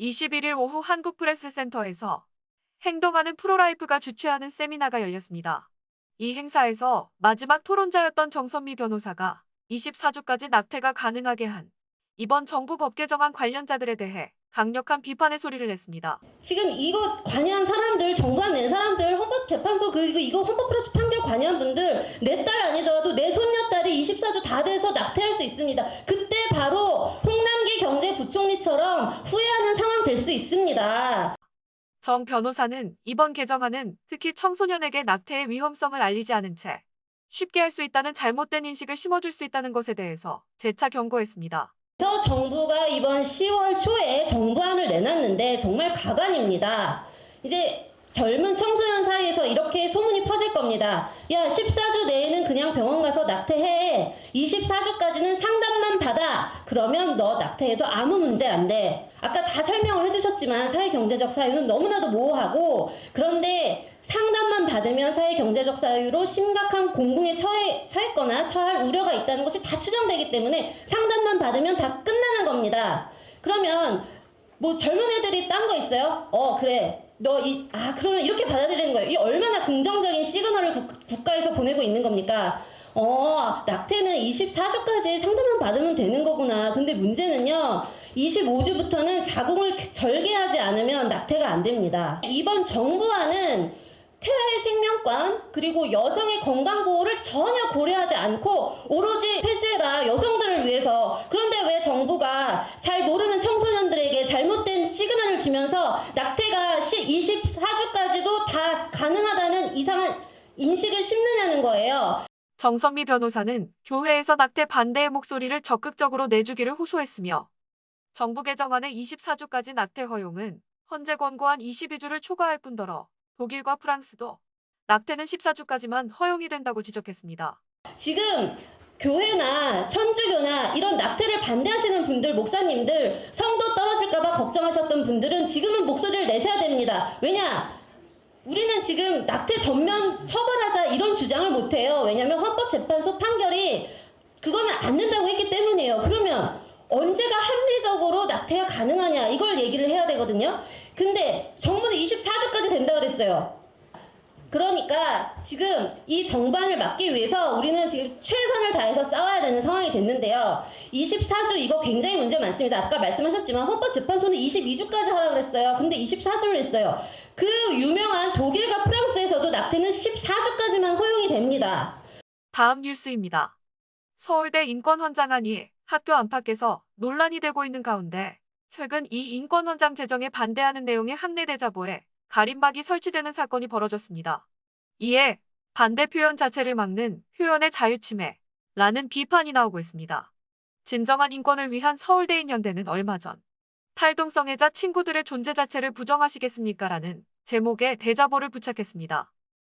21일 오후 한국프레스센터에서 행동하는 프로라이프가 주최하는 세미나가 열렸습니다. 이 행사에서 마지막 토론자였던 정선미 변호사가 24주까지 낙태가 가능하게 한 이번 정부 법 개정안 관련자들에 대해 강력한 비판의 소리를 냈습니다. 지금 이거 관여한 사람들, 정관 낸 사람들, 헌법재판소 이거 헌법프레스 판결 관여한 분들 내 딸 아니더라도 내 손녀딸이 24주 다 돼서 낙태할 수 있습니다. 그때 바로 홍남기 경제부총리처럼 후회하는 상황 될 수 있습니다. 정 변호사는 이번 개정안은 특히 청소년에게 낙태의 위험성을 알리지 않은 채 쉽게 할 수 있다는 잘못된 인식을 심어줄 수 있다는 것에 대해서 재차 경고했습니다. 그래서 정부가 이번 10월 초에 정부안을 내놨는데 정말 가관입니다. 이제 젊은 청소년 사이에서 이렇게 소문이 퍼질 겁니다. 야, 14주 내에는 그냥 병원 가서 낙태해. 24주까지는 상담만 받아. 그러면 너 낙태해도 아무 문제 안 돼. 아까 다 설명을 해주셨지만 사회경제적 사유는 너무나도 모호하고, 그런데 상담만 받으면 사회경제적 사유로 심각한 공궁에 처했거나 처할 우려가 있다는 것이 다 추정되기 때문에 상담만 받으면 다 끝나는 겁니다. 그러면 뭐 젊은 애들이 딴 거 있어요? 그래. 그러면 이렇게 받아들이는 거예요. 이 얼마나 긍정적인 시그널을 국가에서 보내고 있는 겁니까? 낙태는 24주까지 상담만 받으면 되는 거구나. 근데 문제는요, 25주부터는 자궁을 절개하지 않으면 낙태가 안 됩니다. 이번 정부안은 태아의 생명권 그리고 여성의 건강보호를 전혀 고려하지 않고 오로지 폐쇄라 여성들을 위해서, 그런데 왜 정부가 잘 모르는 청소년들에게 잘못된 시그널을 주면서 낙태가 24주까지도 다 가능하다는 이상한 인식을 심느냐는 거예요. 정선미 변호사는 교회에서 낙태 반대의 목소리를 적극적으로 내주기를 호소했으며 정부 개정안의 24주까지 낙태 허용은 현재 권고한 22주를 초과할 뿐더러 독일과 프랑스도 낙태는 14주까지만 허용이 된다고 지적했습니다. 지금 교회나 천주교나 이런 낙태를 반대하시는 분들, 목사님들, 성도 떨어질까봐 걱정하셨던 분들은 지금은 목소리를 내셔야 됩니다. 왜냐? 우리는 지금 낙태 전면 처벌하자 이런 주장을 못해요. 왜냐하면 헌법재판소 판결이 그거는 안 된다고 했기 때문이에요. 그러면 언제가 합리적으로 낙태가 가능하냐 이걸 얘기를 해야 되거든요. 근데 정부는 24주까지 된다 그랬어요. 그러니까 지금 이 정반을 막기 위해서 우리는 지금 최선을 다해서 싸워야 되는 상황이 됐는데요. 24주 이거 굉장히 문제 많습니다. 아까 말씀하셨지만 헌법재판소는 22주까지 하라고 그랬어요. 근데 24주를 했어요. 그 유명한 독일과 프랑스에서도 낙태는 14주까지만 허용이 됩니다. 다음 뉴스입니다. 서울대 인권헌장안이 학교 안팎에서 논란이 되고 있는 가운데 최근 이 인권헌장 제정에 반대하는 내용의 학내 대자보에 가림막이 설치되는 사건이 벌어졌습니다. 이에 반대 표현 자체를 막는 표현의 자유침해라는 비판이 나오고 있습니다. 진정한 인권을 위한 서울대인 연대는 얼마 전 탈동성애자 친구들의 존재 자체를 부정하시겠습니까? 라는 제목의 대자보를 부착했습니다.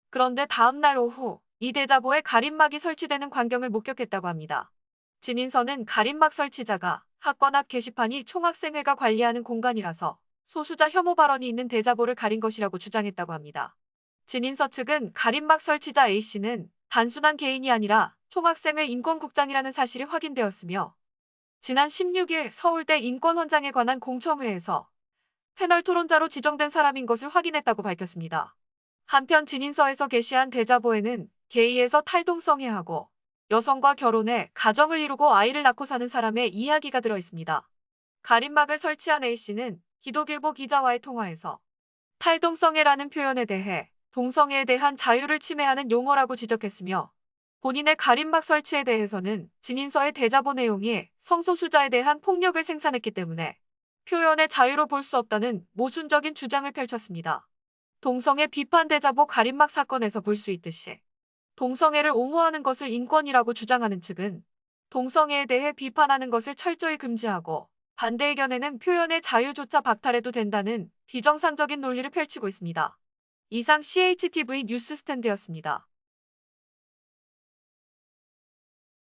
그런데 다음 날 오후 이 대자보에 가림막이 설치되는 광경을 목격했다고 합니다. 진인서는 가림막 설치자가 학관 앞 게시판이 총학생회가 관리하는 공간이라서 소수자 혐오 발언이 있는 대자보를 가린 것이라고 주장했다고 합니다. 진인서 측은 가림막 설치자 A씨는 단순한 개인이 아니라 총학생회 인권국장이라는 사실이 확인되었으며 지난 16일 서울대 인권헌장에 관한 공청회에서 패널 토론자로 지정된 사람인 것을 확인했다고 밝혔습니다. 한편 진인서에서 게시한 대자보에는 게이에서 탈동성애하고 여성과 결혼해 가정을 이루고 아이를 낳고 사는 사람의 이야기가 들어 있습니다. 가림막을 설치한 A씨는 기독일보 기자와의 통화에서 탈동성애라는 표현에 대해 동성애에 대한 자유를 침해하는 용어라고 지적했으며 본인의 가림막 설치에 대해서는 진인서의 대자보 내용이 성소수자에 대한 폭력을 생산했기 때문에 표현의 자유로 볼 수 없다는 모순적인 주장을 펼쳤습니다. 동성애 비판 대자보 가림막 사건에서 볼 수 있듯이 동성애를 옹호하는 것을 인권이라고 주장하는 측은 동성애에 대해 비판하는 것을 철저히 금지하고 반대 의견에는 표현의 자유조차 박탈해도 된다는 비정상적인 논리를 펼치고 있습니다. 이상 CHTV 뉴스 스탠드였습니다.